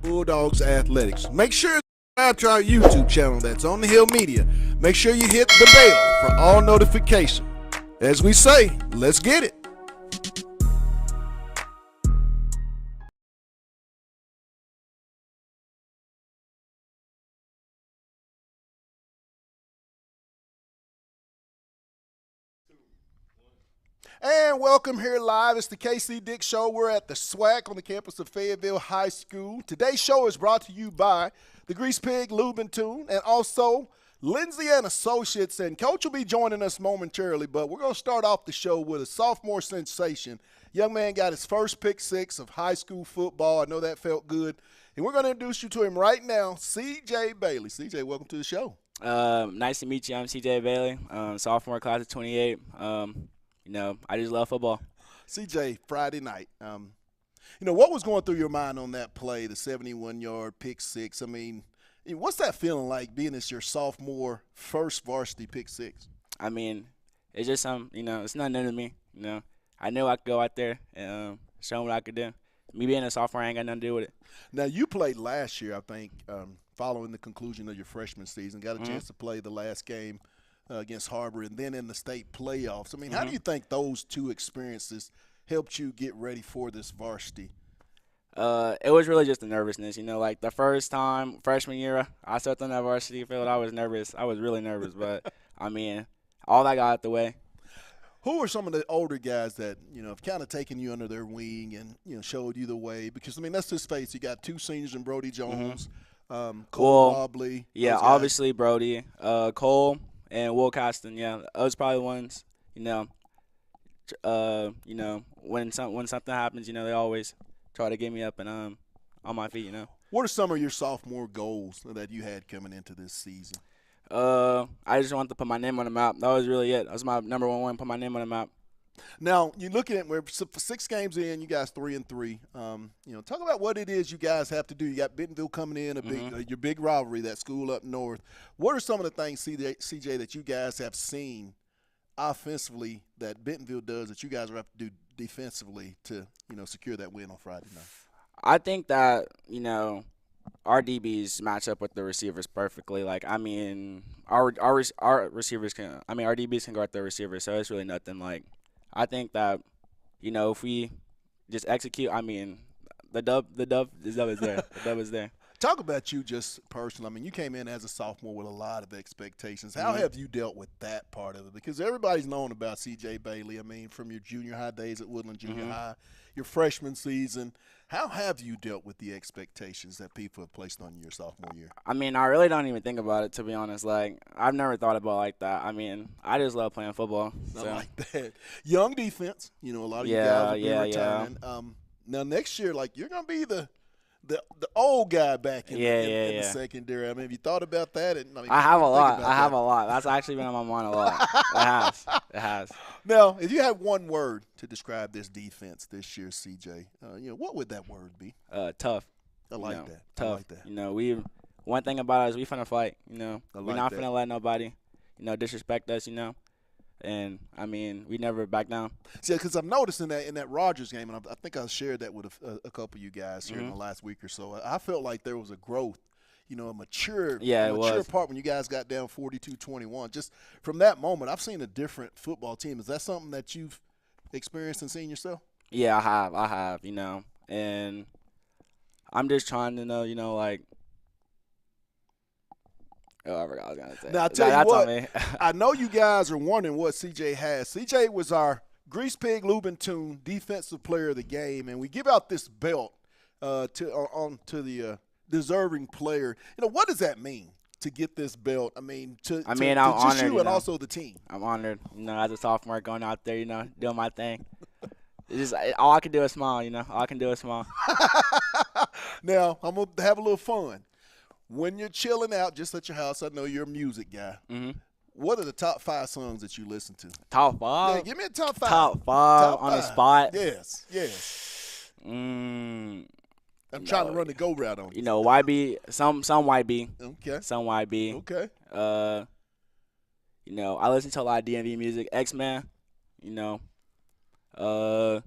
Bulldogs Athletics. Make sure to subscribe to our YouTube channel that's on the Hill Media. Make sure you hit the bell for all notifications. As we say, let's get it. And welcome here live. It's the KC Dick Show. We're at the SWAC on the campus of Fayetteville High School. Today's show is brought to you by the Grease Pig Lube and Tune and also Lindsay and Associates. And Coach will be joining us momentarily, but we're going to start off the show with a sophomore sensation. Young man got his first pick six of high school football. I know that felt good. And we're going to introduce you to him right now, CJ Bailey. CJ, welcome to the show. Nice to meet you. I'm CJ Bailey, sophomore class of 28. I just love football. CJ, Friday night. What was going through your mind on that play, the 71-yard pick six? I mean, what's that feeling like being as your sophomore first varsity pick six? I mean, it's just it's nothing new to me. I knew I could go out there and show what I could do. Me being a sophomore, I ain't got nothing to do with it. Now, you played last year, I think, following the conclusion of your freshman season. Got a chance to play the last game against Harbor and then in the state playoffs. I mean, how do you think those two experiences helped you get ready for this varsity? It was really just the nervousness. Like the first time, freshman year, I stepped on that varsity field, I was nervous. I was really nervous, but, I mean, all that got out the way. Who are some of the older guys that, have kind of taken you under their wing and, showed you the way? Because, I mean, let's just face it, you got two seniors in Brody Jones, Cole Wobley. Yeah, obviously Brody, Cole, and Will Costin. Yeah, those probably the ones, when something happens, they always try to get me up and on my feet, What are some of your sophomore goals that you had coming into this season? I just wanted to put my name on the map. That was really it. That was my number one, put my name on the map. Now, you're looking at we're 6 games in, you guys 3-3. Talk about what it is you guys have to do. You got Bentonville coming in, your big rivalry, that school up north. What are some of the things, CJ, that you guys have seen offensively that Bentonville does that you guys will have to do defensively to, secure that win on Friday night? I think that, our DBs match up with the receivers perfectly. Like, I mean, our receivers can – our DBs can guard their receivers, so it's really nothing. Like, I think that, if we just execute, the dub is there. The dub is there. Talk about you just personally. I mean, you came in as a sophomore with a lot of expectations. How have you dealt with that part of it? Because everybody's known about C.J. Bailey. I mean, from your junior high days at Woodland Junior High, your freshman season. How have you dealt with the expectations that people have placed on you your sophomore year? I mean, I really don't even think about it, to be honest. Like, I've never thought about it like that. I mean, I just love playing football. So. I like that. Young defense. A lot of you guys will be returning. Now, next year, like, you're going to be the old guy back in the secondary. I mean, have you thought about that? I have a lot. That's actually been on my mind a lot. It has. Now, if you had one word to describe this defense this year, CJ, what would that word be? Tough. I like that. Tough. I like that. One thing about us, we finna fight. We're not that. finna let nobody, disrespect us. And, we never back down. See, because I've noticed in that Rogers game, and I think I shared that with a couple of you guys here in the last week or so, I felt like there was a growth, a mature part when you guys got down 42-21. Just from that moment, I've seen a different football team. Is that something that you've experienced and seen yourself? Yeah, I have, and I'm just trying to know, like, oh, I forgot what I was going to say. Now, I'll tell you what, I know you guys are wondering what CJ has. CJ was our Grease Pig Lube and Tune Defensive Player of the Game, and we give out this belt to the deserving player. What does that mean to get this belt? I'm honored, you and also the team. I'm honored, as a sophomore going out there, doing my thing. It's just all I can do is smile, All I can do is smile. Now, I'm going to have a little fun. When you're chilling out just at your house, I know you're a music guy. What are the top 5 songs that you listen to? Top 5? Yeah, give me a top 5. Top 5 on the spot? Yes. I'm trying to run the go route on you. YB, some YB. Okay. Some YB. Okay. I listen to a lot of DMV music. X-Man, I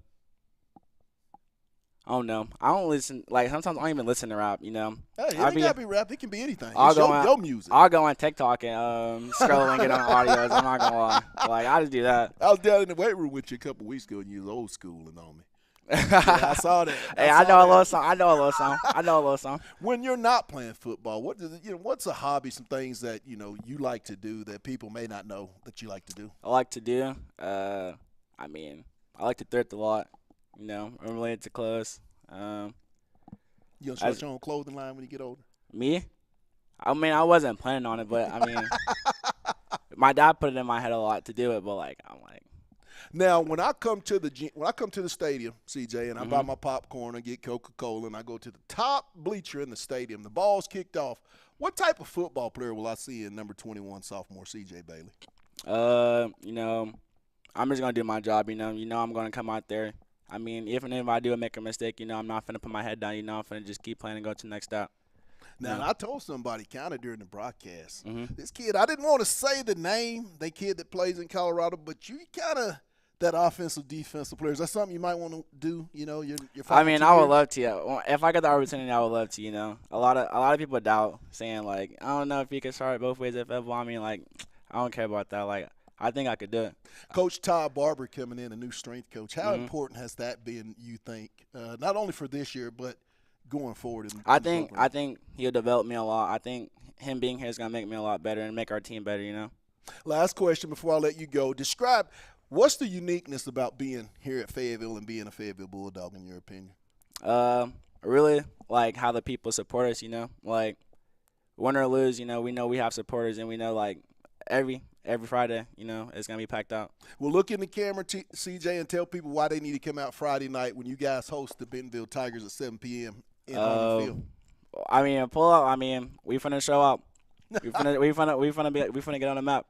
don't know. I don't listen. Like sometimes I don't even listen to rap. You know, Hey, it I'll ain't be gotta be rap. It can be anything. I'll It's go on your music. I'll go on TikTok and scroll and get on audios. I'm not gonna lie. Like I just do that. I was down in the weight room with you a couple weeks ago, and you was old schooling on me. Yeah, I saw that. Hey, saw I know a that. little song. I know a little song. I know a little song. When you're not playing football, what's a hobby? Some things that you like to do that people may not know that you like to do. I like to do. I mean, I like to thrift a lot. You know, I'm related to clothes. You gonna start As your own clothing line when you get older? me, I mean, I wasn't planning on it, but I mean, my dad put it in my head a lot to do it. But like, I'm like, Now, when I come to the stadium, CJ, and I buy Mhm. my popcorn and get Coca-Cola, and I go to the top bleacher in the stadium, the ball's kicked off. What type of football player will I see in number 21, sophomore CJ Bailey? you know, I'm just gonna do my job. I'm gonna come out there. I mean, even if I do make a mistake, I'm not finna put my head down. I'm finna just keep playing and go to the next step. Now, No. I told somebody kind of during the broadcast, Mhm. this kid, I didn't want to say the name, the kid that plays in Colorado, but you kind of that offensive, defensive player. Is that something you might want to do? Your I final mean, 2 I would years? love to. If I get the opportunity, I would love to. A lot of people doubt, saying like, I don't know if you can start both ways at football. I mean, like, I don't care about that. Like, I think I could do it. Coach Todd Barber coming in, a new strength coach. How Mhm. important has that been, you think, not only for this year, but going forward in I the think program? I think he'll develop me a lot. I think him being here is gonna make me a lot better and make our team better. Last question before I let you go. Describe what's the uniqueness about being here at Fayetteville and being a Fayetteville Bulldog, in your opinion? Really like how the people support us. Like win or lose. We know we have supporters, and we know like every Friday, it's gonna be packed out. Well, look in the camera, CJ, and tell people why they need to come out Friday night when you guys host the Bentonville Tigers at 7 p.m. in Army Field. I mean, pull up. I mean, we finna show up. We finna get on the map.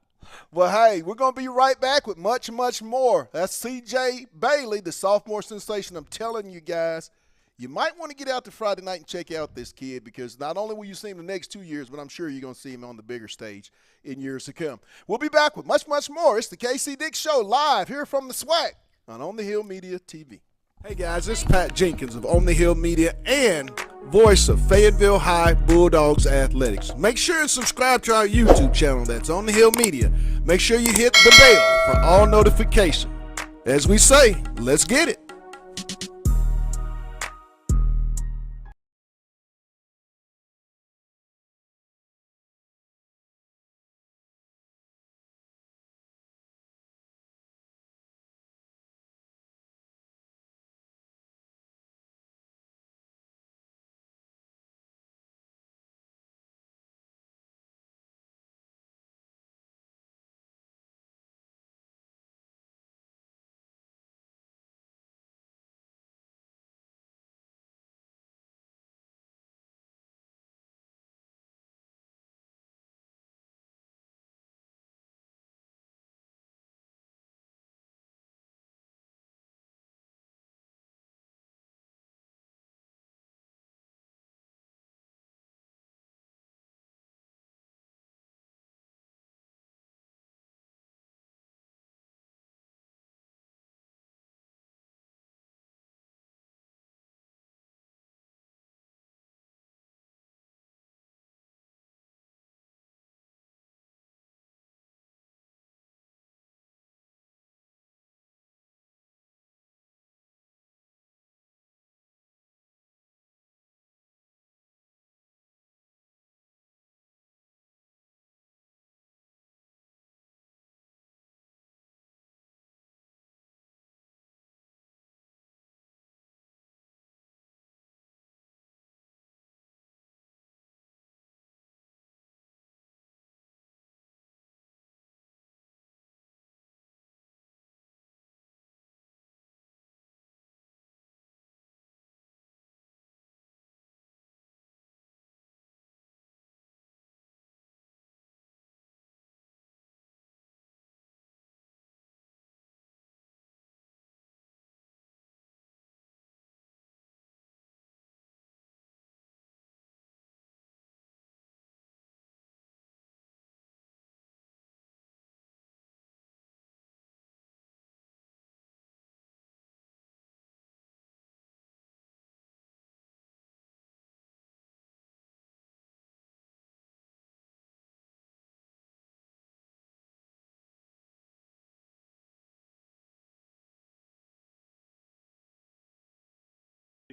Well, hey, we're going to be right back with much, much more. That's CJ Bailey, the sophomore sensation. I'm telling you guys, you might want to get out to Friday night and check out this kid, because not only will you see him the next 2 years, but I'm sure you're going to see him on the bigger stage in years to come. We'll be back with much, much more. It's the KC Dick Show live here from the SWAC on the Hill Media TV. Hey guys, this is Pat Jenkins of On the Hill Media and voice of Fayetteville High Bulldogs Athletics. Make sure and subscribe to our YouTube channel. That's On the Hill Media. Make sure you hit the bell for all notifications. As we say, let's get it.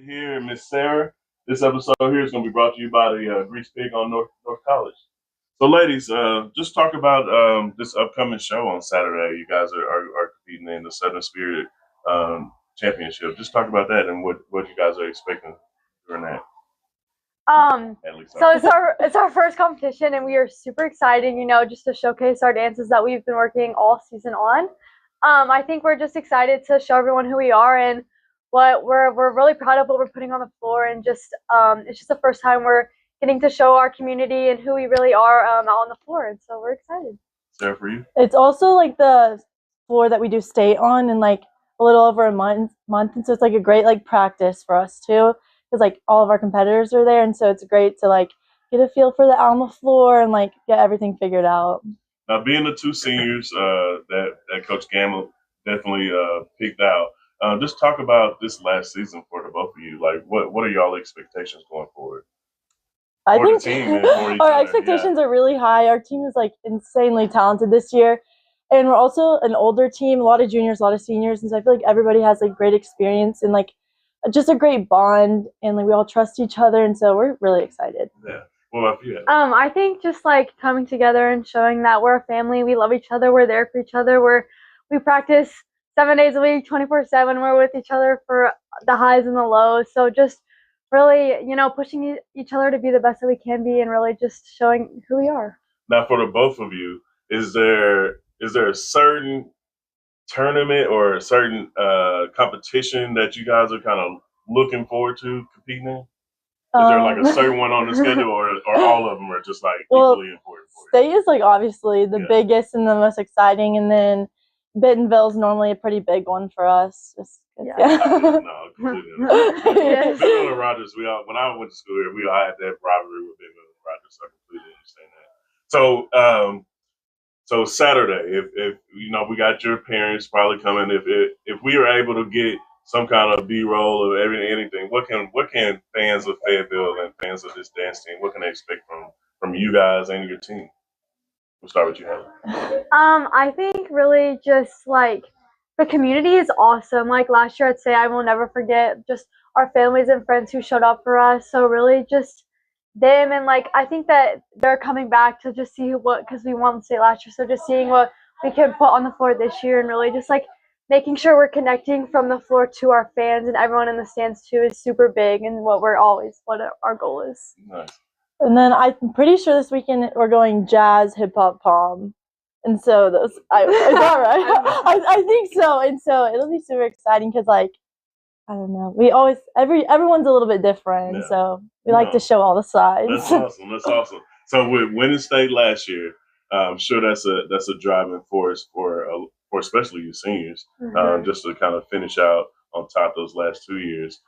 Here, Miss Sarah. This episode here is going to be brought to you by the Grease Pig on North College. So, ladies, just talk about this upcoming show on Saturday. You guys are competing in the Southern Spirit Championship. Just talk about that and what you guys are expecting during that. At least So it's our first competition, and we are super excited. Just to showcase our dances that we've been working all season on. I think we're just excited to show everyone who we are and what we're really proud of what we're putting on the floor, and just it's just the first time we're getting to show our community and who we really are out on the floor, and so we're excited. Sarah, for you? It's also like the floor that we do state on in like a little over a month, and so it's like a great like practice for us too, because like all of our competitors are there, and so it's great to like get a feel for the on the floor and like get everything figured out. Now, being the two seniors that Coach Gamble definitely picked out, just talk about this last season for the both of you. Like, what are y'all expectations going forward? I For the think team and for each our other, expectations are really high. Our team is like insanely talented this year, and we're also an older team. A lot of juniors, a lot of seniors, and so I feel like everybody has like great experience and like just a great bond, and like we all trust each other, and so we're really excited. Yeah. What about you? I think just like coming together and showing that we're a family, we love each other, we're there for each other, we practice 7 days a week, 24/7. We're with each other for the highs and the lows. So just really, pushing each other to be the best that we can be, and really just showing who we are. Now, for the both of you, is there a certain tournament or a certain competition that you guys are kind of looking forward to competing in? Is there like a certain one on the schedule, or all of them are just like equally important for you? State is like obviously the biggest and the most exciting, and then Bentonville's normally a pretty big one for us. No, completely. Yes. Bentonville and Rogers, when I went to school here, we all had that rivalry with Bentonville and Rogers, so I completely understand that. So Saturday, if we got your parents probably coming. If we are able to get some kind of B-roll of anything, what can fans of Fayetteville and fans of this dance team, what can they expect from you guys and your team? We'll start with you, Heather. I think really just like the community is awesome. Like last year, I'd say I will never forget just our families and friends who showed up for us. So really just them, and like I think that they're coming back to just see because we won the state last year. So just seeing what we can put on the floor this year, and really just like making sure we're connecting from the floor to our fans and everyone in the stands too is super big, and what our goal is. Nice. And then I'm pretty sure this weekend we're going jazz, hip hop, pom, and so is that right? I think so, and so it'll be super exciting because like I don't know, we always everyone's a little bit different, and so we like to show all the sides. That's awesome. So with winning state last year, I'm sure that's a driving force for especially you seniors, just to kind of finish out on top those last 2 years.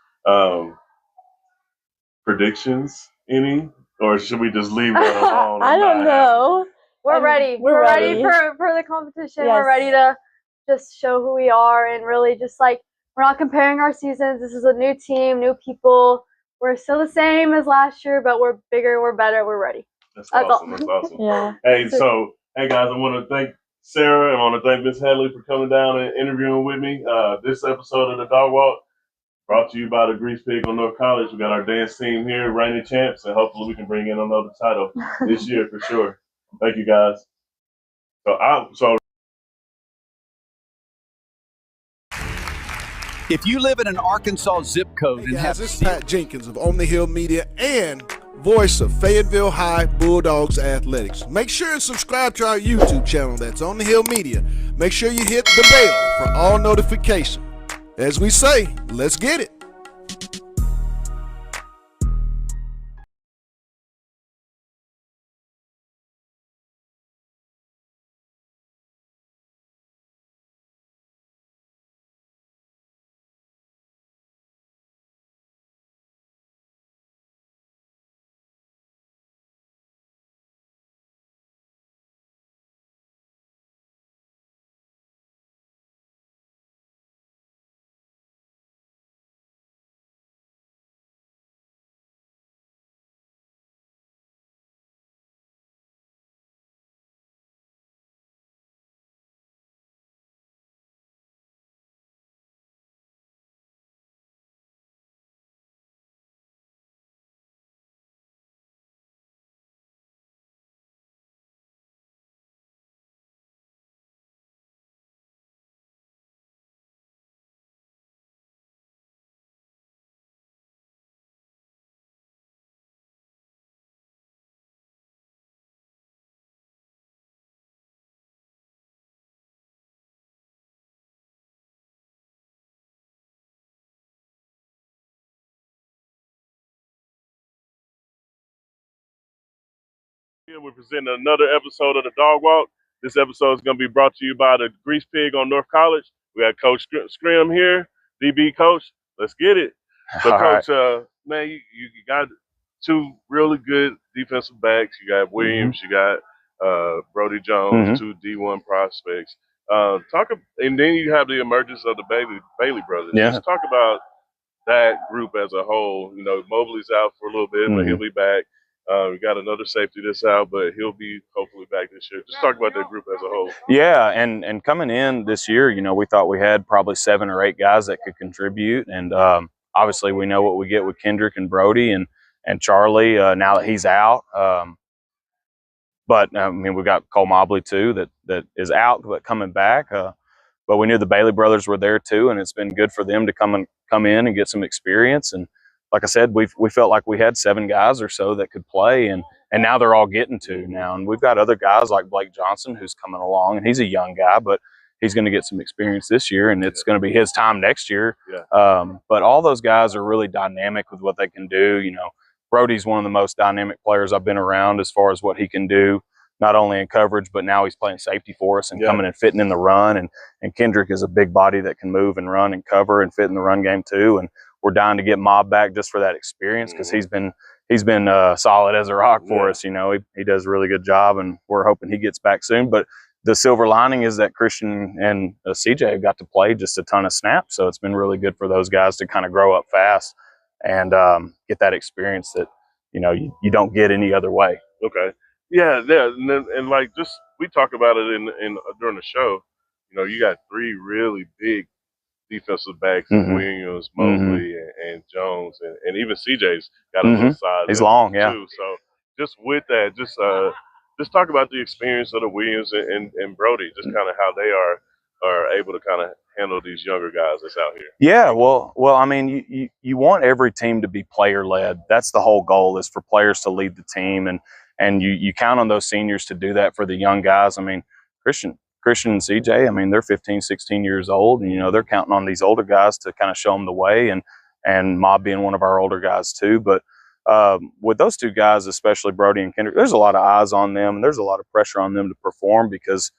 Predictions, any? Or should we just leave that alone? I don't know. We're ready. We're ready for the competition. Yes. We're ready to just show who we are, and really just like we're not comparing our seasons. This is a new team, new people. We're still the same as last year, but we're bigger, we're better, we're ready. That's awesome. That's awesome. Yeah. Hey, hey guys, I want to thank Sarah. I want to thank Miss Hadley for coming down and interviewing with me. This episode of the Dog Walk brought to you by the Grease Pig on North College. We got our dance team here, reigning champs, and hopefully we can bring in another title this year for sure. Thank you guys. If you live in an Arkansas zip code and have this is Pat Jenkins of On the Hill Media and voice of Fayetteville High Bulldogs Athletics. Make sure and subscribe to our YouTube channel. That's On the Hill Media. Make sure you hit the bell for all notifications. As we say, let's get it. We're presenting another episode of the Dog Walk. This episode is going to be brought to you by the Grease Pig on North College. We got Coach Scrim here, DB coach. Let's get it. So, Coach, man, you got two really good defensive backs. You got Williams, you got Brody Jones, two D1 prospects. And then you have the emergence of the Bailey brothers. Yeah. Just talk about that group as a whole. You know, Mobley's out for a little bit, but he'll be back. We got another safety that's out, but he'll be hopefully back this year. Just talk about that group as a whole. Yeah, and coming in this year, you know, we thought we had probably 7 or 8 guys that could contribute, and obviously we know what we get with Kendrick and Brody and Charlie now that he's out. But I mean, we got Cole Mobley too that is out but coming back. But we knew the Bailey brothers were there too, and it's been good for them to come in and get some experience. And like I said, we felt like we had 7 guys or so that could play, and now they're all getting to now. And we've got other guys like Blake Johnson who's coming along, and he's a young guy, but he's going to get some experience this year, and it's going to be his time next year. But all those guys are really dynamic with what they can do. You know, Brody's one of the most dynamic players I've been around as far as what he can do, not only in coverage, but now he's playing safety for us and coming and fitting in the run. And Kendrick is a big body that can move and run and cover and fit in the run game too. And we're dying to get Mob back just for that experience, because he's been solid as a rock for us. You know, he does a really good job, and we're hoping he gets back soon. But the silver lining is that Christian and CJ have got to play just a ton of snaps, so it's been really good for those guys to kind of grow up fast and get that experience that, you know, you don't get any other way. Okay. Yeah, and like, just we talk about it in during the show. You know, you got 3 really big defensive backs: Williams, Mobley, and Jones, and even CJ's got a little size. He's long, too. So just with that, just talk about the experience of the Williams and Brody, just kind of how they are able to kind of handle these younger guys that's out here. Yeah, well, I mean, you want every team to be player led. That's the whole goal, is for players to lead the team, and you count on those seniors to do that for the young guys. I mean, Christian and CJ, I mean, they're 15, 16 years old, and, you know, they're counting on these older guys to kind of show them the way, and Mob being one of our older guys too. But with those 2 guys, especially Brody and Kendrick, there's a lot of eyes on them, and there's a lot of pressure on them to perform, because,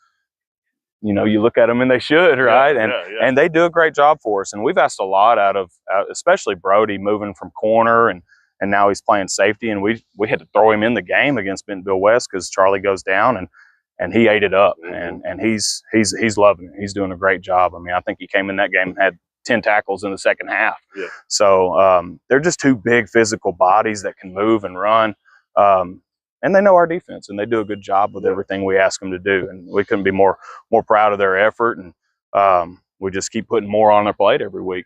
you know, you look at them and they should, right? And they do a great job for us. And we've asked a lot out of especially Brody, moving from corner, and now he's playing safety, and we had to throw him in the game against Bentonville West because Charlie goes down, and he ate it up, and he's loving it. He's doing a great job. I mean, I think he came in that game and had 10 tackles in the second half. So they're just 2 big physical bodies that can move and run, and they know our defense, and they do a good job with everything we ask them to do. And we couldn't be more proud of their effort, and we just keep putting more on their plate every week.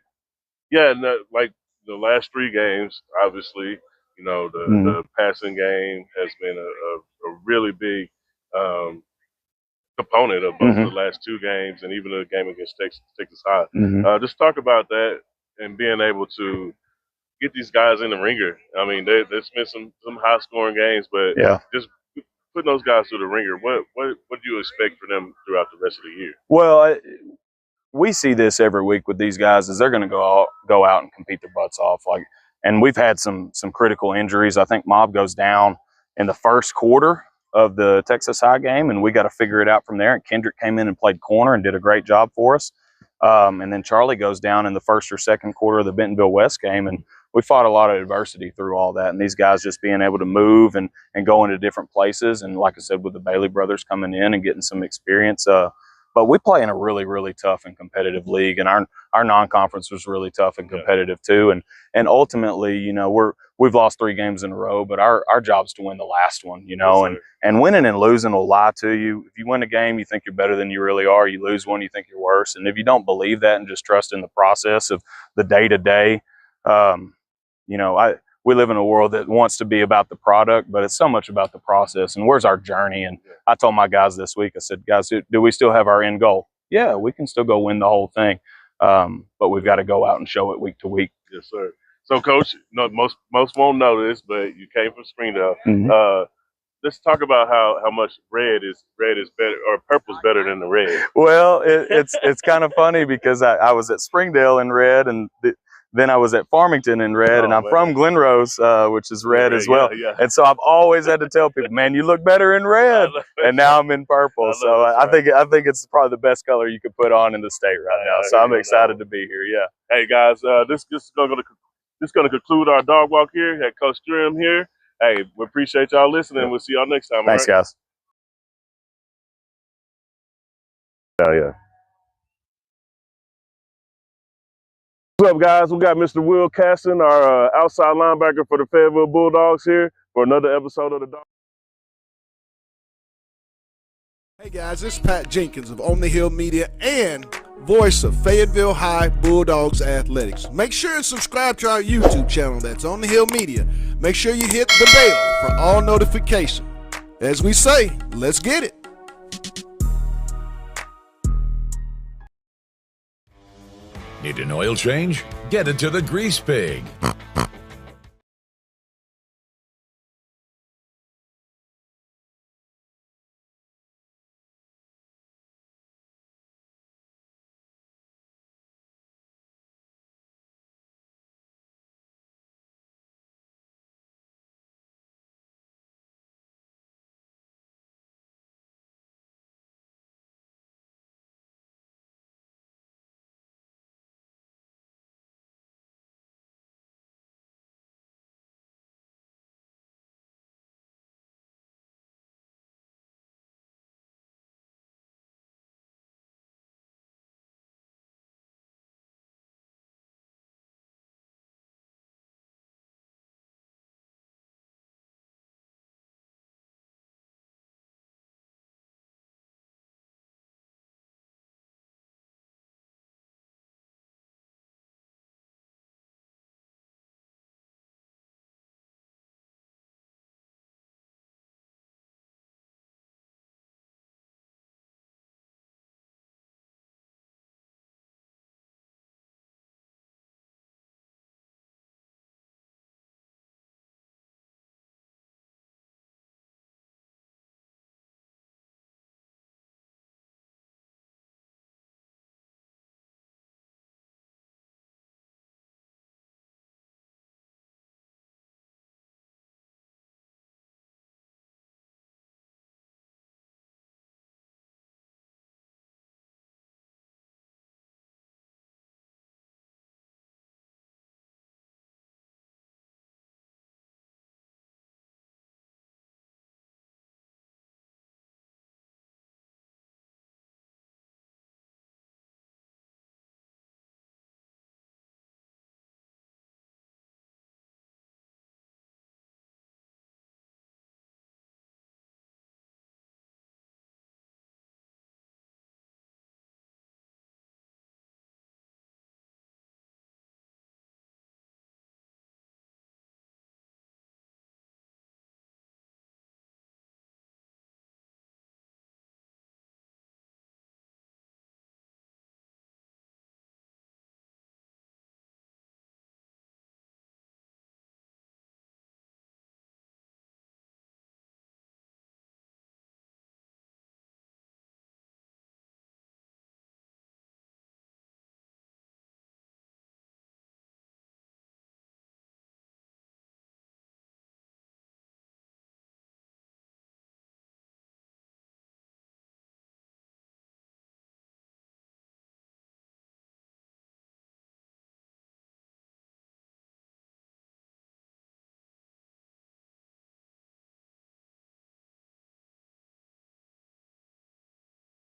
Yeah, and like the last 3 games, obviously, you know, the passing game has been a really big component of both the last 2 games, and even the game against Texas High. Just talk about that and being able to get these guys in the ringer. I mean, there's been some high scoring games, but just putting those guys through the ringer. What do you expect for them throughout the rest of the year? Well, we see this every week with these guys, is they're going to go out and compete their butts off. And we've had some critical injuries. I think Mob goes down in the first quarter of the Texas High game, and we got to figure it out from there. And Kendrick came in and played corner and did a great job for us. And then Charlie goes down in the first or second quarter of the Bentonville West game, and we fought a lot of adversity through all that. And these guys just being able to move and go into different places. And like I said, with the Bailey brothers coming in and getting some experience, but we play in a really, really tough and competitive league, and our non-conference was really tough and competitive too. And ultimately, you know, we've lost 3 games in a row, but our job's to win the last one, you know. And winning and losing will lie to you. If you win a game, you think you're better than you really are. You lose one, you think you're worse. And if you don't believe that and just trust in the process of the day-to-day, you know, we live in a world that wants to be about the product, but it's so much about the process and where's our journey. And I told my guys this week, I said, guys, do we still have our end goal? Yeah, we can still go win the whole thing, but we've got to go out and show it week to week. Yes, sir. So, Coach, you know, most won't know this, but you came from Springdale. Let's talk about how much red is better, or purple's better than the red. Well, it's kind of funny because I was at Springdale in red, and then I was at Farmington in red, and I'm from Glenrose, which is red as well. Yeah. And so I've always had to tell people, man, you look better in red. And now I'm in purple. So I think it's probably the best color you could put on in the state right now. So I'm excited to be here. Yeah. Hey guys, this is going to conclude our dog walk here at Coach Strim here. Hey, we appreciate y'all listening. We'll see y'all next time. Thanks, guys. Yeah. What's up, guys? We got Mr. Will Caston, our outside linebacker for the Fayetteville Bulldogs here for another episode of the Dog. Hey guys, this is Pat Jenkins of On the Hill Media and voice of Fayetteville High Bulldogs Athletics. Make sure and subscribe to our YouTube channel. That's On the Hill Media. Make sure you hit the bell for all notifications. As we say, let's get it. Need an oil change? Get it to the Grease Pig.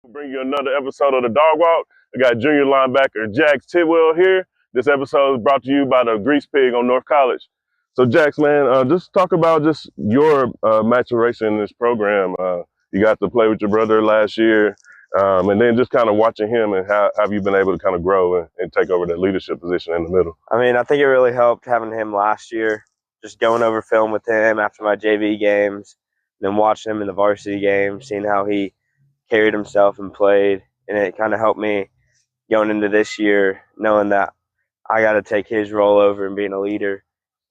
We'll bring you another episode of the Dog Walk. We got junior linebacker Jax Tidwell here. This episode is brought to you by the Grease Pig on North College. So Jax, man, just talk about just your maturation in this program. You got to play with your brother last year, and then just kind of watching him and how have you been able to kind of grow and take over that leadership position in the middle? I mean, I think it really helped having him last year, just going over film with him after my JV games, then watching him in the varsity games, seeing how he carried himself and played. And it kind of helped me going into this year, knowing that I got to take his role over and being a leader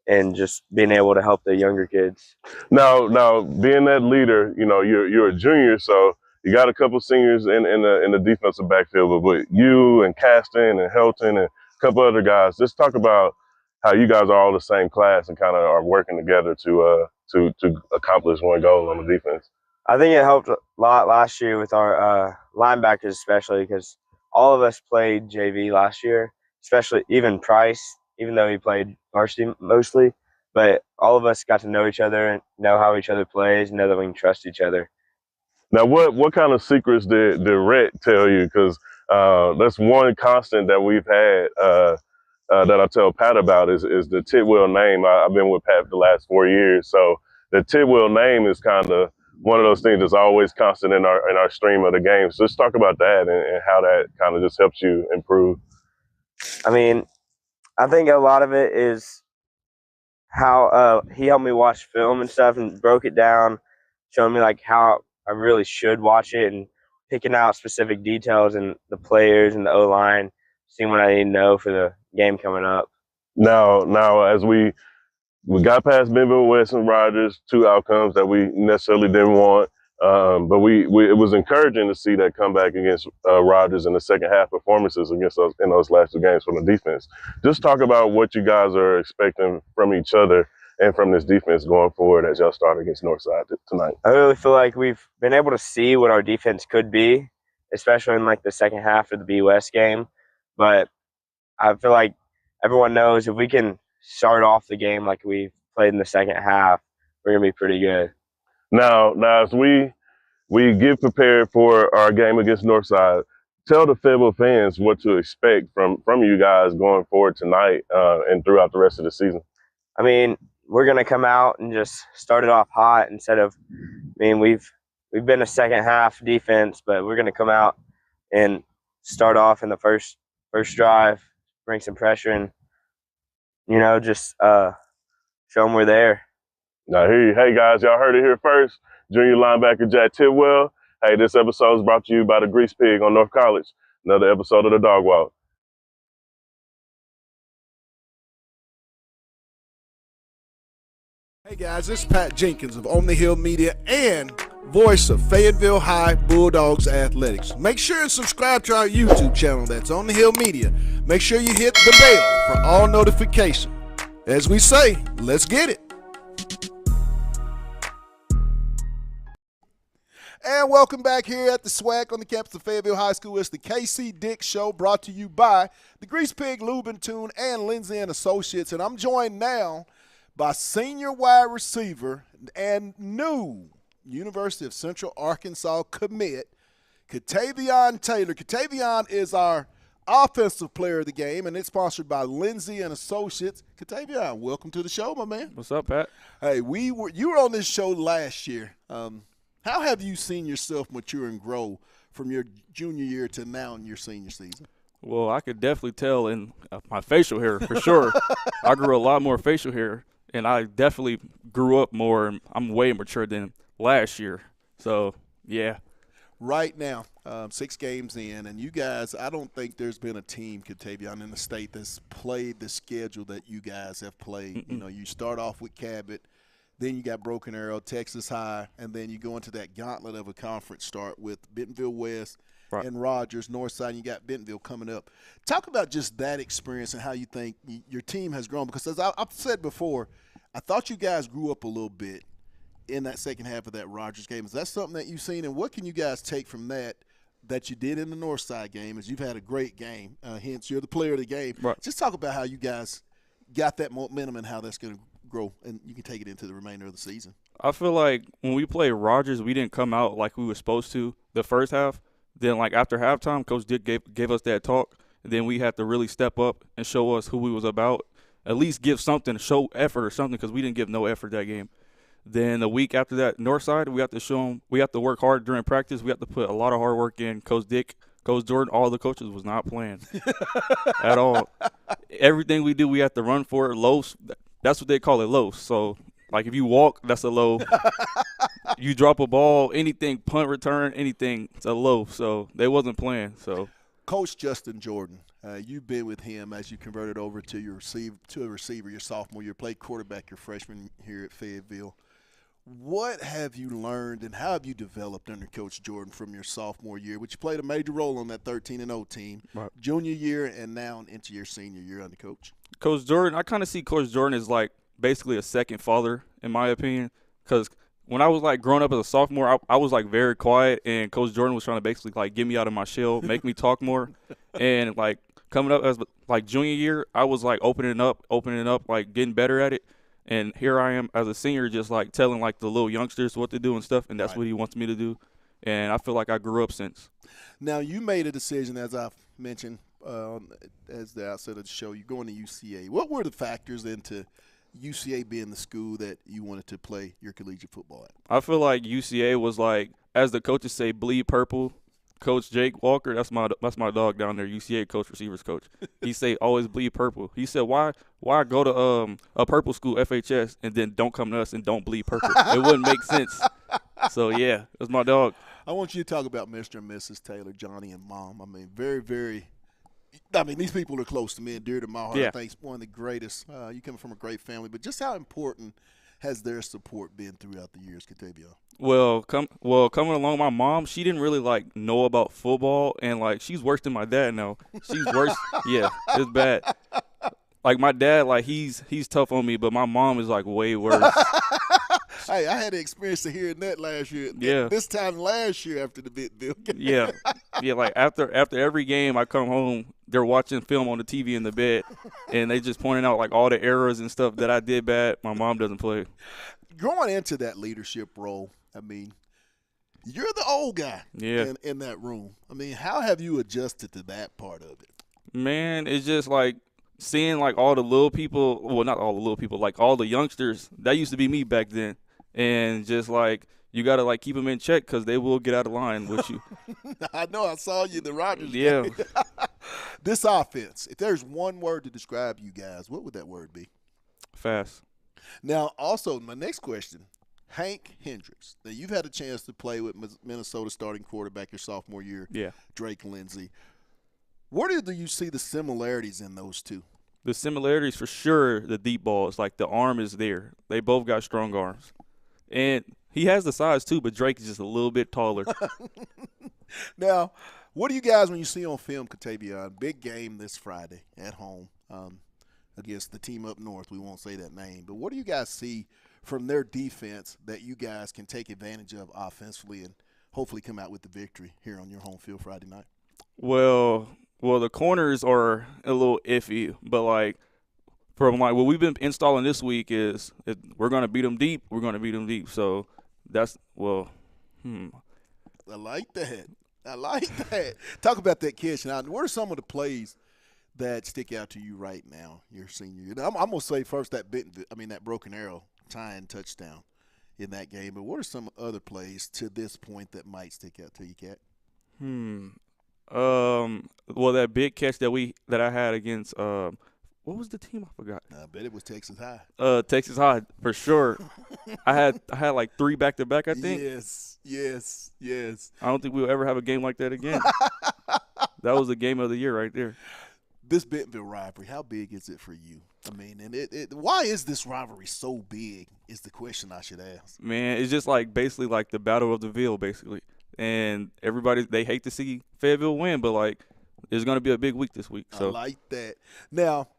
and just being able to help the younger kids. Now, being that leader, you know, you're a junior, so you got a couple seniors in the defensive backfield, but you and Caston and Helton and couple other guys. Just talk about how you guys are all the same class and kind of are working together to accomplish one goal on the defense. I think it helped a lot last year with our linebackers, especially because all of us played JV last year, especially even Price, even though he played varsity mostly. But all of us got to know each other and know how each other plays, know that we can trust each other. Now, what kind of secrets did Rhett tell you? Because that's one constant that we've had that I tell Pat about is the Tidwell name. I've been with Pat for the last 4 years, so the Tidwell name is kind of one of those things that's always constant in our stream of the games. So let's talk about that and how that kind of just helps you improve. I mean, I think a lot of it is how he helped me watch film and stuff and broke it down, showing me like how I really should watch it and picking out specific details and the players and the O-line, seeing what I need to know for the game coming up. Now, as we got past Bentonville West and Rogers, 2 outcomes that we necessarily didn't want, but it was encouraging to see that comeback against Rogers in the second half performances against us in those last 2 games from the defense. Just talk about what you guys are expecting from each other and from this defense going forward as y'all start against Northside tonight. I really feel like we've been able to see what our defense could be, especially in like the second half of the B West game. But I feel like everyone knows if we can start off the game like we played in the second half, we're gonna be pretty good. Now as we get prepared for our game against Northside, tell the Fayetteville fans what to expect from you guys going forward tonight and throughout the rest of the season. I mean, we're gonna come out and just start it off hot instead of. I mean, we've been a second half defense, but we're gonna come out and start off in the first drive, bring some pressure, and just show them we're there. Now, hey guys, y'all heard it here first. Junior linebacker Jack Tidwell. Hey, this episode is brought to you by the Grease Pig on North College. Another episode of the Dog Walk. Hey guys, this is Pat Jenkins of On the Hill Media and voice of Fayetteville High Bulldogs Athletics. Make sure and subscribe to our YouTube channel that's On the Hill Media. Make sure you hit the bell for all notifications. As we say, let's get it. And welcome back here at the SWAC on the campus of Fayetteville High School. It's the KC Dick Show brought to you by the Grease Pig Lubin Tune and Lindsay and Associates. And I'm joined now by senior wide receiver and new University of Central Arkansas commit, Katavion Taylor. Katavion is our offensive player of the game, and it's sponsored by Lindsay and Associates. Katavion, welcome to the show, my man. What's up, Pat? Hey, you were on this show last year. How have you seen yourself mature and grow from your junior year to now in your senior season? Well, I could definitely tell in my facial hair for sure. I grew a lot more facial hair, and I definitely grew up more. And I'm way mature than last year. So, yeah. Right now, 6 games in, and you guys, I don't think there's been a team, Katavion, in the state that's played the schedule that you guys have played. Mm-mm. You know, you start off with Cabot, then you got Broken Arrow, Texas High, and then you go into that gauntlet of a conference start with Bentonville West and Rogers, Northside, and you got Bentonville coming up. Talk about just that experience and how you think your team has grown, because as I've said before, I thought you guys grew up a little bit in that second half of that Rogers game. Is that something that you've seen, and what can you guys take from that you did in the Northside game, as you've had a great game, hence you're the player of the game. Right. Just talk about how you guys got that momentum and how that's going to grow, and you can take it into the remainder of the season. I feel like when we played Rogers, we didn't come out like we were supposed to the first half. Then, like, after halftime, Coach Dick gave us that talk, and then we had to really step up and show us who we was about, at least give something, show effort or something, because we didn't give no effort that game. Then the week after that, Northside, we have to show them we have to work hard during practice. We have to put a lot of hard work in. Coach Dick, Coach Jordan, all the coaches was not playing at all. Everything we do, we have to run for it. Low, that's what they call it, low. So, like, if you walk, that's a low. You drop a ball, anything, punt return, anything, it's a low. So they wasn't playing. So, Coach Justin Jordan, you've been with him as you converted over to a receiver your sophomore year, played quarterback your freshman here at Fayetteville. What have you learned and how have you developed under Coach Jordan from your sophomore year, which you played a major role on that 13-0 team, Right. junior year, and now into your senior year under Coach? Coach Jordan, I kind of see Coach Jordan as like basically a second father, in my opinion, because when I was like growing up as a sophomore, I was like very quiet, and Coach Jordan was trying to basically like get me out of my shell, make me talk more, and like coming up as like junior year, I was like opening up, like getting better at it. And here I am as a senior, just like telling like the little youngsters what to do and stuff, and that's what he wants me to do. And I feel like I grew up since. Now, you made a decision, as I've mentioned as the outset of the show, you're going to UCA. What were the factors into UCA being the school that you wanted to play your collegiate football at? I feel like UCA was like, as the coaches say, bleed purple. Coach Jake Walker, that's my dog down there, UCA coach, receivers coach. He say always bleed purple. He said, why go to a purple school, FHS, and then don't come to us and don't bleed purple? It wouldn't make sense. So yeah, that's my dog. I want you to talk about Mr. and Mrs. Taylor, Johnny and Mom. I mean, very, very. I mean, these people are close to me and dear to my heart. Yeah. I think it's one of the greatest. You come from a great family, but just how important has their support been throughout the years, Katavion? Well, coming along, my mom, she didn't really like know about football, and like she's worse than my dad now. She's worse. Yeah, it's bad. Like my dad, like he's tough on me, but my mom is like way worse. Hey, I had the experience of hearing that last year. Yeah. This time last year after the Bentonville game. Yeah. Yeah, like after every game I come home, they're watching film on the TV in the bed, and they just pointing out like all the errors and stuff that I did bad. My mom doesn't play. Growing into that leadership role, I mean, you're the old guy in that room. I mean, how have you adjusted to that part of it? Man, it's just like seeing like all the little people, well, not all the little people, like all the youngsters. That used to be me back then. And just like you got to like keep them in check because they will get out of line with you. I know. I saw you in the Rogers Yeah. game. This offense, if there's one word to describe you guys, what would that word be? Fast. Now, also, my next question, Hank Hendricks. Now, you've had a chance to play with Minnesota starting quarterback your sophomore year, Drake Lindsey. Where do you see the similarities in those two? The similarities for sure, the deep ball is like the arm is there. They both got strong arms. And he has the size too, but Drake is just a little bit taller. Now, what do you guys, when you see on film, Katavion, big game this Friday at home against the team up north. We won't say that name. But what do you guys see from their defense that you guys can take advantage of offensively and hopefully come out with the victory here on your home field Friday night? Well, the corners are a little iffy, but like from like what we've been installing this week is if we're gonna beat them deep. We're gonna beat them deep. So that's I like that. I like that. Talk about that catch. Now, what are some of the plays that stick out to you right now, your senior year? Now, I'm gonna say first that broken arrow tying touchdown in that game. But what are some other plays to this point that might stick out to you, Kat? Well, that big catch that I had against what was the team? I forgot. I bet it was Texas High. Texas High for sure. I had like 3 back-to-back, I think. Yes. I don't think we'll ever have a game like that again. That was the game of the year right there. This Bentonville rivalry, how big is it for you? I mean, and why is this rivalry so big is the question I should ask. Man, it's just like basically like the Battle of the Ville, basically. And everybody, they hate to see Fayetteville win, but like it's going to be a big week this week. So I like that. Now,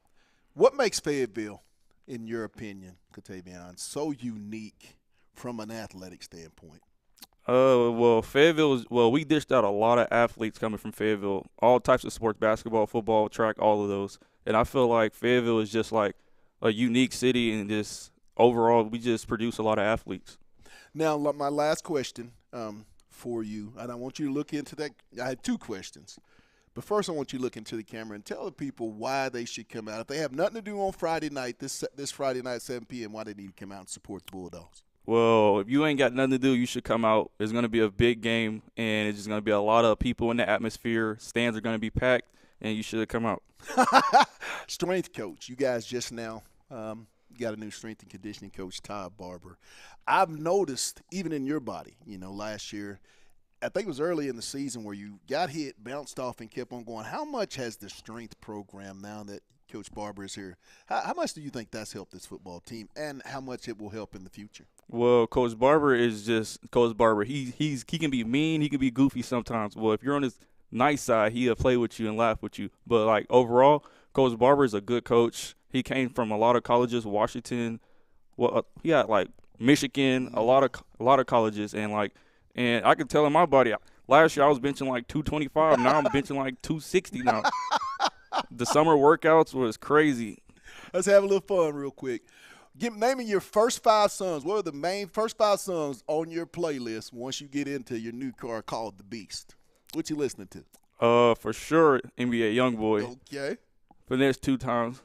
what makes Fayetteville, in your opinion, Katavion, so unique from an athletic standpoint? Well, we dished out a lot of athletes coming from Fayetteville, all types of sports, basketball, football, track, all of those. And I feel like Fayetteville is just like a unique city, and just overall, we just produce a lot of athletes. Now, my last question for you, and I want you to look into that. I had 2 questions. But first, I want you to look into the camera and tell the people why they should come out. If they have nothing to do on Friday night, this Friday night, 7 p.m., why they need to come out and support the Bulldogs. Well, if you ain't got nothing to do, you should come out. It's going to be a big game, and it's just going to be a lot of people in the atmosphere. Stands are going to be packed, and you should come out. Strength coach, you guys just now got a new strength and conditioning coach, Todd Barber. I've noticed, even in your body, last year, I think it was early in the season where you got hit, bounced off, and kept on going. How much has the strength program, now that Coach Barber is here. How much do you think that's helped this football team, and how much it will help in the future? Well, Coach Barber is just Coach Barber. He can be mean, he can be goofy sometimes. Well, if you're on his nice side, he'll play with you and laugh with you. But like overall, Coach Barber is a good coach. He came from a lot of colleges, Washington. Well, he had like Michigan, a lot of colleges, and I can tell in my body. Last year I was benching like 225. Now I'm benching like 260 now. The summer workouts was crazy. Let's have a little fun real quick. Naming your first 5 songs. What are the main first 5 songs on your playlist once you get into your new car called The Beast? What you listening to? For sure, NBA YoungBoy. Okay. Finesse 2 times.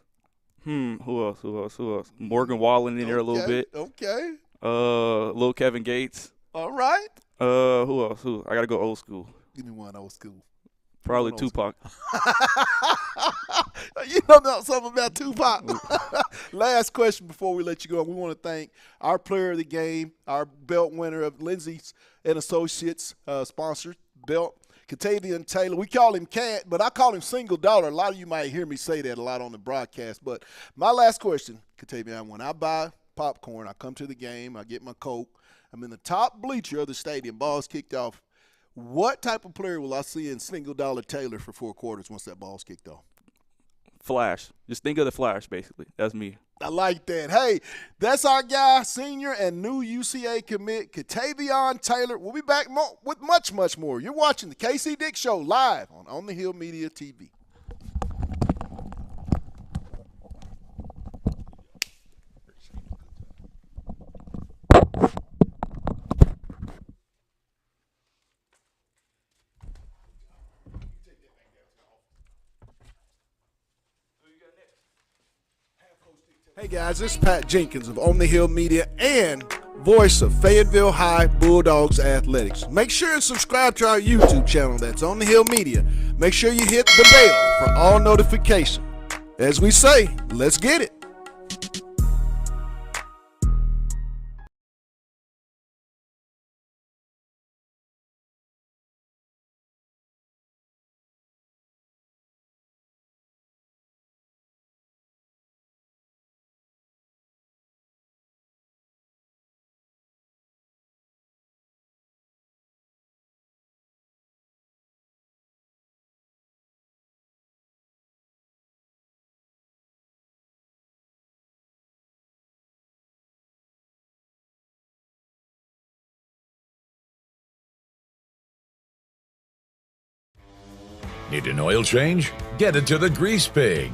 Who else? Morgan Wallen in there a little bit. Okay. Lil Kevin Gates. All right. Who else? I gotta go old school. Give me one old school. Probably Tupac. You know something about Tupac. Last question before we let you go. We want to thank our player of the game, our belt winner of Lindsay's and Associates sponsored belt, Katavian Taylor. We call him Cat, but I call him Single Dollar. A lot of you might hear me say that a lot on the broadcast. But my last question, Katavian, when I buy popcorn, I come to the game, I get my Coke, I'm in the top bleacher of the stadium, ball's kicked off. What type of player will I see in Single Dollar Taylor for 4 quarters once that ball's kicked off? Flash. Just think of the Flash, basically. That's me. I like that. Hey, that's our guy, senior and new UCA commit, Katavian Taylor. We'll be back with much, much more. You're watching the KC Dick Show live on the Hill Media TV. Hey guys, this is Pat Jenkins of On the Hill Media and voice of Fayetteville High Bulldogs Athletics. Make sure and subscribe to our YouTube channel that's On the Hill Media. Make sure you hit the bell for all notifications. As we say, let's get it. Need an oil change? Get it to the Grease Pig.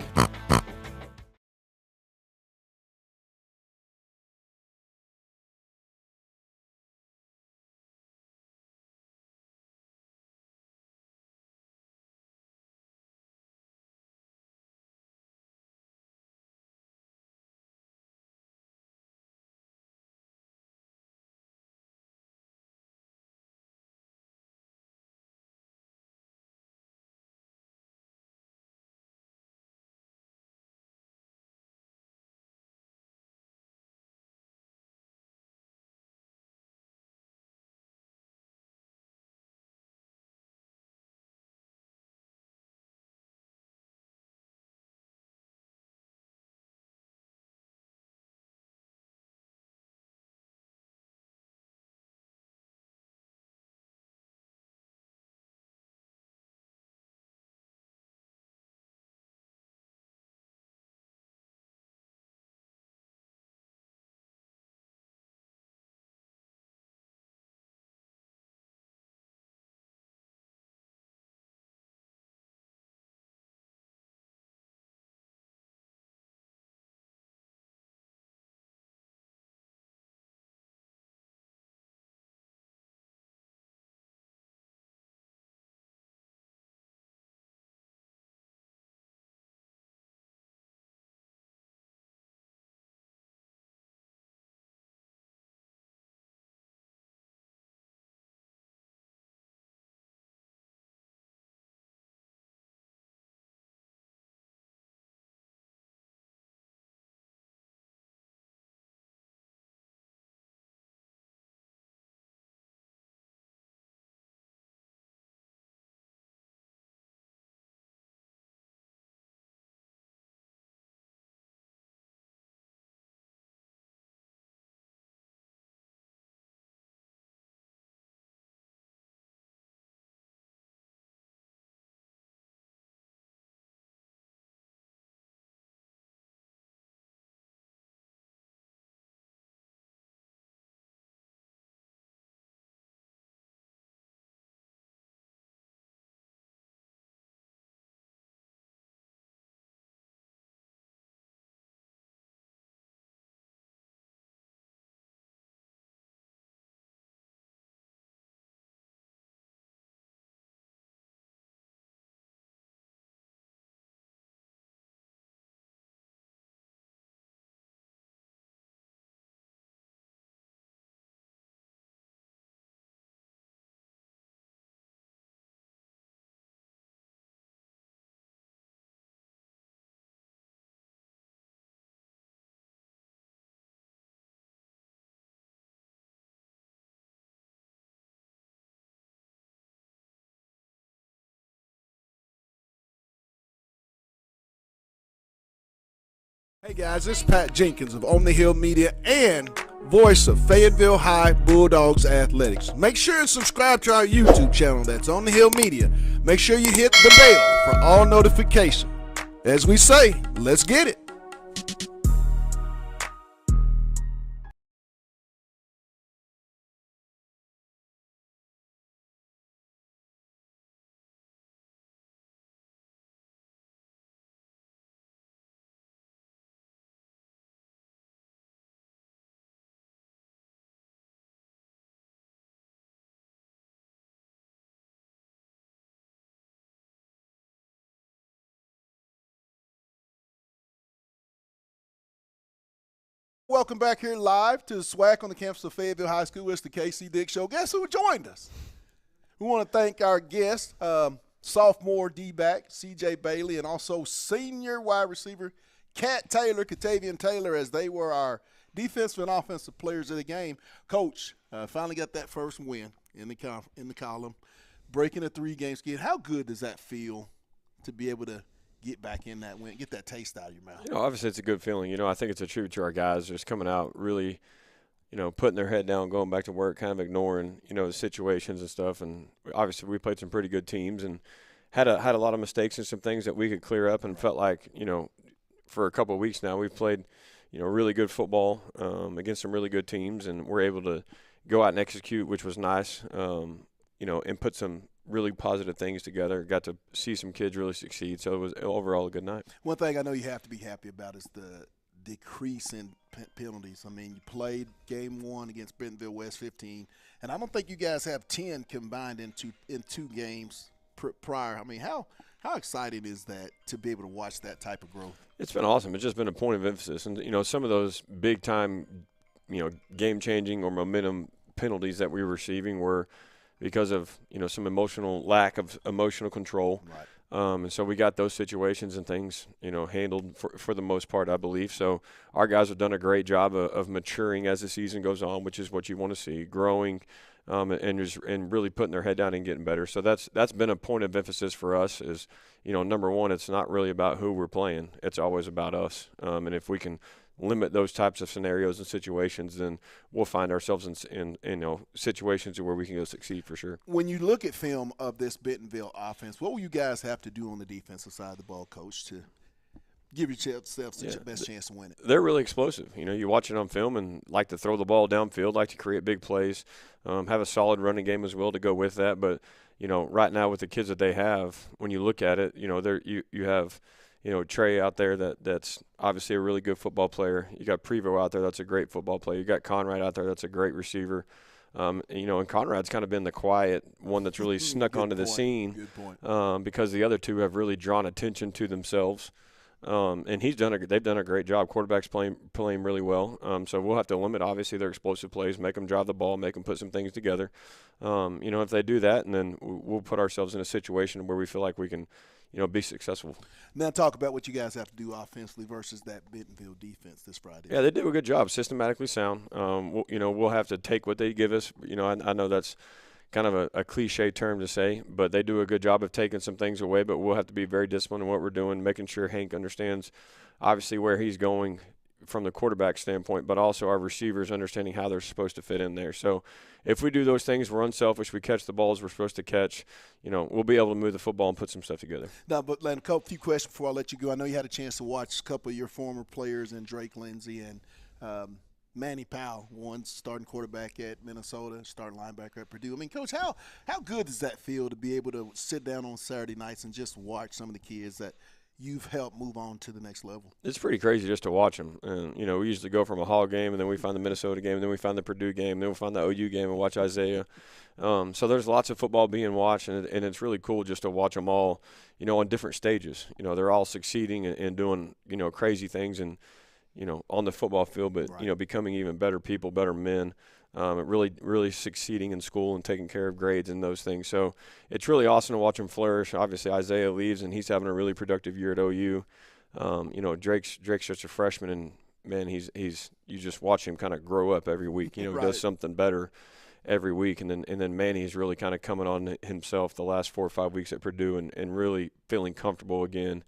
Hey guys, this is Pat Jenkins of On the Hill Media and voice of Fayetteville High Bulldogs Athletics. Make sure and subscribe to our YouTube channel that's On the Hill Media. Make sure you hit the bell for all notifications. As we say, let's get it. Welcome back here live to the SWAC on the campus of Fayetteville High School. It's the KC Dick Show. Guess who joined us? We want to thank our guest, sophomore D-back C.J. Bailey, and also senior wide receiver Katavian Taylor, as they were our defensive and offensive players of the game. Coach, finally got that first win in the column, breaking a 3-game skid. How good does that feel to be able to get back in that win, get that taste out of your mouth? Obviously it's a good feeling. I think it's a tribute to our guys just coming out really, putting their head down, going back to work, kind of ignoring, the situations and stuff. And obviously we played some pretty good teams and had a lot of mistakes and some things that we could clear up, and felt like, for a couple of weeks now we've played, really good football against some really good teams, and we're able to go out and execute, which was nice, and put some really positive things together. Got to see some kids really succeed, so it was overall a good night. One thing I know you have to be happy about is the decrease in penalties. I mean, you played game 1 against Bentonville West 15, and I don't think you guys have 10 combined in two games prior. I mean, how exciting is that to be able to watch that type of growth? It's been awesome. It's just been a point of emphasis, and some of those big time, game changing or momentum penalties that we were receiving were because of some lack of emotional control, right. And so we got those situations and things handled for the most part, I believe. So our guys have done a great job of maturing as the season goes on, which is what you want to see, growing, and really putting their head down and getting better. So that's been a point of emphasis for us. Is number one, it's not really about who we're playing; it's always about us. And if we can limit those types of scenarios and situations, then we'll find ourselves in situations where we can go succeed for sure. When you look at film of this Bentonville offense, what will you guys have to do on the defensive side of the ball, Coach, to give yourselves the best chance to win it? They're really explosive. You watch it on film and like to throw the ball downfield, like to create big plays, have a solid running game as well to go with that. But, right now with the kids that they have, when you look at it, you have – Trey out there that's obviously a really good football player. You got Prevo out there that's a great football player. You got Conrad out there that's a great receiver. And Conrad's kind of been the quiet one that's really snuck onto the scene because the other two have really drawn attention to themselves. And they've done a great job. Quarterback's playing really well. So we'll have to limit, obviously, their explosive plays, make them drive the ball, make them put some things together. If they do that, and then we'll put ourselves in a situation where we feel like we can – be successful. Now talk about what you guys have to do offensively versus that Bentonville defense this Friday. Yeah, they do a good job, systematically sound. We'll have to take what they give us. I know that's kind of a cliche term to say, but they do a good job of taking some things away, but we'll have to be very disciplined in what we're doing, making sure Hank understands obviously where he's going from the quarterback standpoint, but also our receivers understanding how they're supposed to fit in there. So if we do those things, we're unselfish, we catch the balls we're supposed to catch, we'll be able to move the football and put some stuff together. Now, but Len, a few questions before I let you go. I know you had a chance to watch a couple of your former players in Drake Lindsey and Manny Powell, one starting quarterback at Minnesota, starting linebacker at Purdue. I mean, Coach, how good does that feel to be able to sit down on Saturday nights and just watch some of the kids that you've helped move on to the next level? It's pretty crazy just to watch them. And, we usually go from a Hall game, and then we find the Minnesota game, and then we find the Purdue game, and then we find the OU game and watch Isaiah. So there's lots of football being watched, and it's really cool just to watch them all, on different stages. They're all succeeding and doing, crazy things and, on the football field, but, right. Becoming even better people, better men. Really succeeding in school and taking care of grades and those things. So it's really awesome to watch him flourish. Obviously, Isaiah leaves, and he's having a really productive year at OU. Drake's just a freshman, and, man, he's you just watch him kind of grow up every week. He Right. does something better every week. And then Manny's really kind of coming on himself the last 4 or 5 weeks at Purdue and really feeling comfortable again.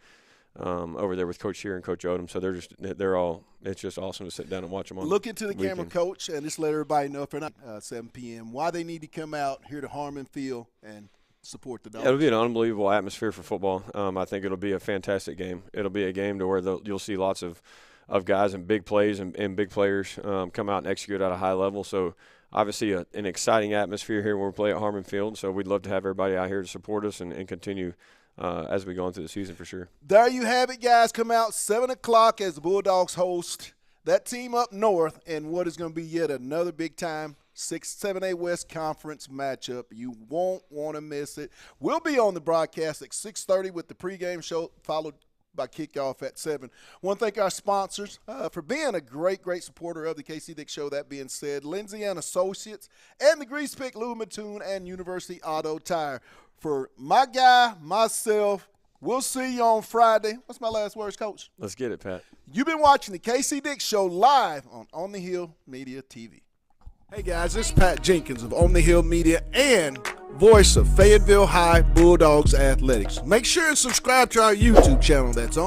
over there with Coach Shear and Coach Odom. So it's just awesome to sit down and watch them on. Look into the camera, weekend. Coach, and just let everybody know if they're not 7 p.m. why they need to come out here to Harmon Field and support the Dogs. Yeah, it'll be an unbelievable atmosphere for football. I think it'll be a fantastic game. It'll be a game to where you'll see lots of guys and big plays and big players come out and execute at a high level. So obviously an exciting atmosphere here when we play at Harmon Field. So we'd love to have everybody out here to support us and continue as we go on through the season for sure. There you have it, guys. Come out 7 o'clock as the Bulldogs host that team up north in what is going to be yet another big-time 7A West Conference matchup. You won't want to miss it. We'll be on the broadcast at 6:30 with the pregame show, followed by kickoff at 7. I want to thank our sponsors for being a great supporter of the KC Dick Show. That being said, Lindsay and Associates and the Grease Pig Lube Mattoon and University Auto Tire. For my guy, myself, we'll see you on Friday. What's my last words, Coach? Let's get it, Pat. You've been watching the KC Dick Show live on the Hill Media TV. Hey guys, this is Pat Jenkins of On the Hill Media and voice of Fayetteville High Bulldogs Athletics. Make sure and subscribe to our YouTube channel that's on